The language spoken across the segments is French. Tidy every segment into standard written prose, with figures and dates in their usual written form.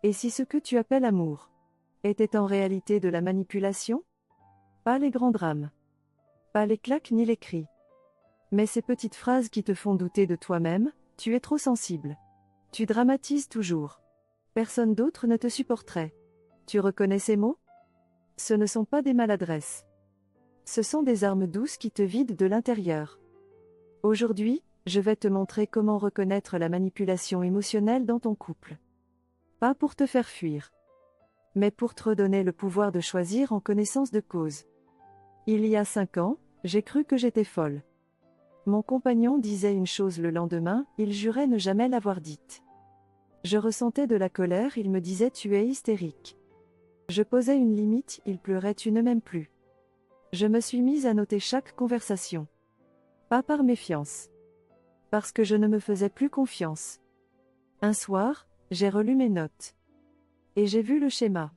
Et si ce que tu appelles amour était en réalité de la manipulation? Pas les grands drames. Pas les claques ni les cris. Mais ces petites phrases qui te font douter de toi-même, tu es trop sensible. Tu dramatises toujours. Personne d'autre ne te supporterait. Tu reconnais ces mots? Ce ne sont pas des maladresses. Ce sont des armes douces qui te vident de l'intérieur. Aujourd'hui, je vais te montrer comment reconnaître la manipulation émotionnelle dans ton couple. Pas pour te faire fuir, mais pour te redonner le pouvoir de choisir en connaissance de cause. Il y a 5 ans, j'ai cru que j'étais folle. Mon compagnon disait une chose le lendemain, il jurait ne jamais l'avoir dite. Je ressentais de la colère, il me disait tu es hystérique. Je posais une limite, il pleurait tu ne m'aimes plus. Je me suis mise à noter chaque conversation. Pas par méfiance. Parce que je ne me faisais plus confiance. Un soir, j'ai relu mes notes. Et j'ai vu le schéma.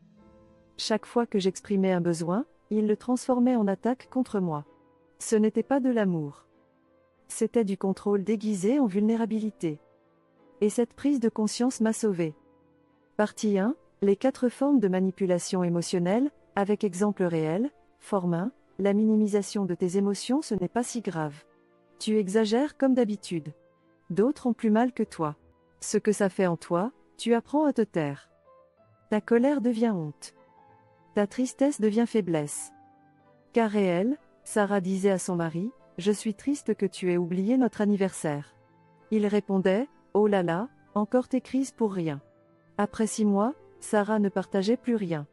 Chaque fois que j'exprimais un besoin, il le transformait en attaque contre moi. Ce n'était pas de l'amour. C'était du contrôle déguisé en vulnérabilité. Et cette prise de conscience m'a sauvée. Partie 1, les 4 formes de manipulation émotionnelle, avec exemple réel. Forme 1, la minimisation de tes émotions, ce n'est pas si grave. Tu exagères comme d'habitude. D'autres ont plus mal que toi. Ce que ça fait en toi, tu apprends à te taire. Ta colère devient honte. Ta tristesse devient faiblesse. Cas réel, Sarah disait à son mari, « Je suis triste que tu aies oublié notre anniversaire. » Il répondait, « Oh là là, encore tes crises pour rien. » Après 6 mois, Sarah ne partageait plus rien.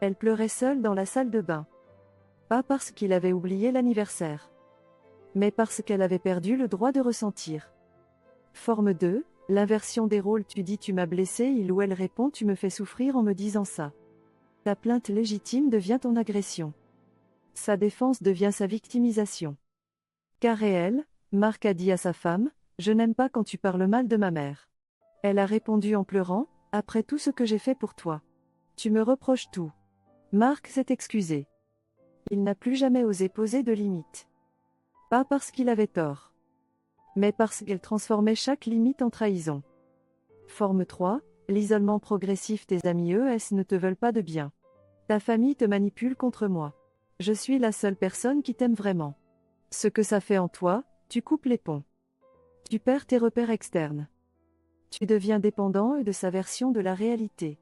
Elle pleurait seule dans la salle de bain. Pas parce qu'il avait oublié l'anniversaire, mais parce qu'elle avait perdu le droit de ressentir. Forme 2, l'inversion des rôles. Tu dis tu m'as blessé, il ou elle répond tu me fais souffrir en me disant ça. Ta plainte légitime devient ton agression. Sa défense devient sa victimisation. Cas réel, Marc a dit à sa femme, je n'aime pas quand tu parles mal de ma mère. Elle a répondu en pleurant, après tout ce que j'ai fait pour toi. Tu me reproches tout. Marc s'est excusé. Il n'a plus jamais osé poser de limites. Pas parce qu'il avait tort, mais parce qu'elle transformait chaque limite en trahison. Forme 3, l'isolement progressif. Tes amis ne te veulent pas de bien. Ta famille te manipule contre moi. Je suis la seule personne qui t'aime vraiment. Ce que ça fait en toi, tu coupes les ponts. Tu perds tes repères externes. Tu deviens dépendant de sa version de la réalité.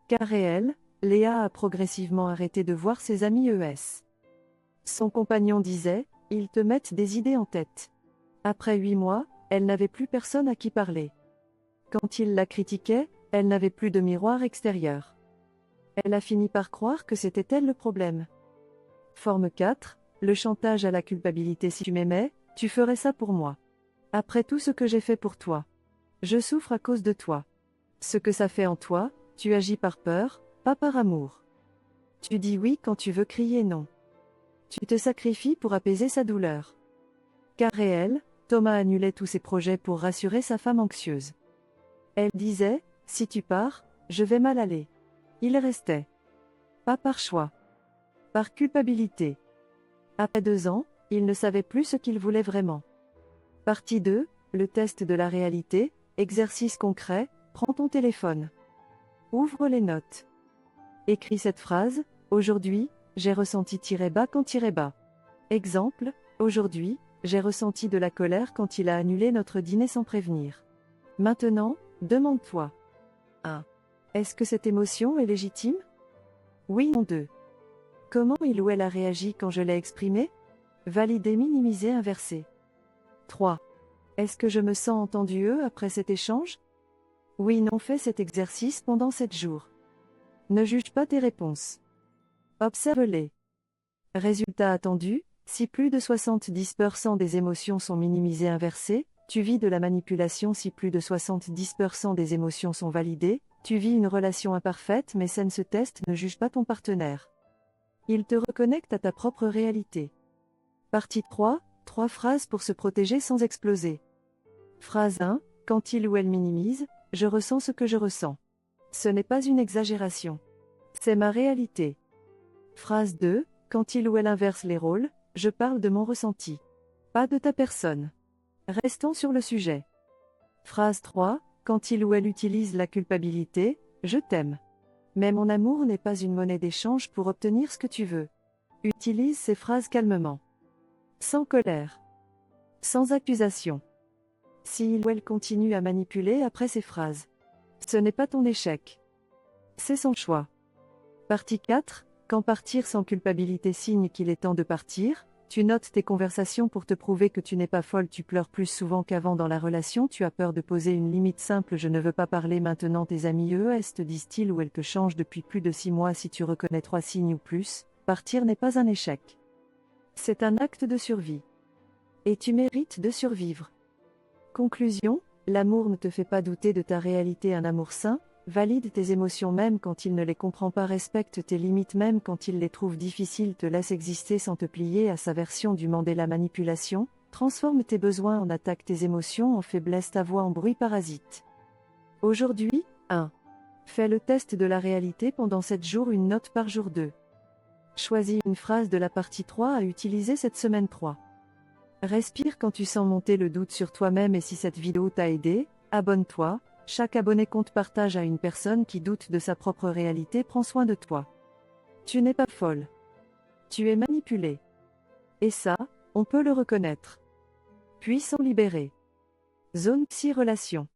Cas réel, Léa a progressivement arrêté de voir ses amis Son compagnon disait, ils te mettent des idées en tête. Après 8 mois, elle n'avait plus personne à qui parler. Quand il la critiquait, elle n'avait plus de miroir extérieur. Elle a fini par croire que c'était elle le problème. Forme 4, le chantage à la culpabilité. Si tu m'aimais, tu ferais ça pour moi. Après tout ce que j'ai fait pour toi. Je souffre à cause de toi. Ce que ça fait en toi, tu agis par peur, pas par amour. Tu dis oui quand tu veux crier non. Tu te sacrifies pour apaiser sa douleur. Cas réel, Thomas annulait tous ses projets pour rassurer sa femme anxieuse. Elle disait, si tu pars, je vais mal aller. Il restait. Pas par choix. Par culpabilité. Après 2 ans, il ne savait plus ce qu'il voulait vraiment. Partie 2, le test de la réalité, exercice concret, prends ton téléphone. Ouvre les notes. Écris cette phrase, aujourd'hui, j'ai ressenti -bas quand -bas. Exemple, aujourd'hui, j'ai ressenti de la colère quand il a annulé notre dîner sans prévenir. Maintenant, demande-toi. 1. Est-ce que cette émotion est légitime? Oui ou non. 2. Comment il ou elle a réagi quand je l'ai exprimé? Valider, minimiser, inverser. 3. Est-ce que je me sens entendu après cet échange? Oui, non. Fais cet exercice pendant 7 jours. Ne juge pas tes réponses. Observe-les. Résultat attendu, si plus de 70% des émotions sont minimisées, inversées, tu vis de la manipulation. Si plus de 70% des émotions sont validées, tu vis une relation imparfaite mais saine. Ce test ne juge pas ton partenaire. Il te reconnecte à ta propre réalité. Partie 3, 3 phrases pour se protéger sans exploser. Phrase 1, quand il ou elle minimise, je ressens ce que je ressens. Ce n'est pas une exagération. C'est ma réalité. Phrase 2, quand il ou elle inverse les rôles, je parle de mon ressenti. Pas de ta personne. Restons sur le sujet. Phrase 3, quand il ou elle utilise la culpabilité, Je t'aime. Mais mon amour n'est pas une monnaie d'échange pour obtenir ce que tu veux. Utilise ces phrases calmement. Sans colère. Sans accusation. Si il ou elle continue à manipuler après ces phrases, ce n'est pas ton échec. C'est son choix. Partie 4. Quand partir sans culpabilité signe qu'il est temps de partir, tu notes tes conversations pour te prouver que tu n'es pas folle, tu pleures plus souvent qu'avant dans la relation, tu as peur de poser une limite simple, je ne veux pas parler maintenant, tes amis te disent-ils ou elles te changent depuis plus de 6 mois, si tu reconnais 3 signes ou plus, partir n'est pas un échec. C'est un acte de survie. Et tu mérites de survivre. Conclusion, l'amour ne te fait pas douter de ta réalité, un amour sain, valide tes émotions même quand il ne les comprend pas, respecte tes limites même quand il les trouve difficiles, te laisse exister sans te plier à sa version du monde et la manipulation, transforme tes besoins en attaque, tes émotions en faiblesse, ta voix en bruit parasite. Aujourd'hui, 1. Fais le test de la réalité pendant 7 jours, une note par jour. 2. Choisis une phrase de la partie 3 à utiliser cette semaine. 3. Respire quand tu sens monter le doute sur toi-même, et si cette vidéo t'a aidé, abonne-toi. Chaque abonné compte, partage à une personne qui doute de sa propre réalité, prends soin de toi. Tu n'es pas folle. Tu es manipulée. Et ça, on peut le reconnaître. Puis s'en libérer. Zone Psy Relation.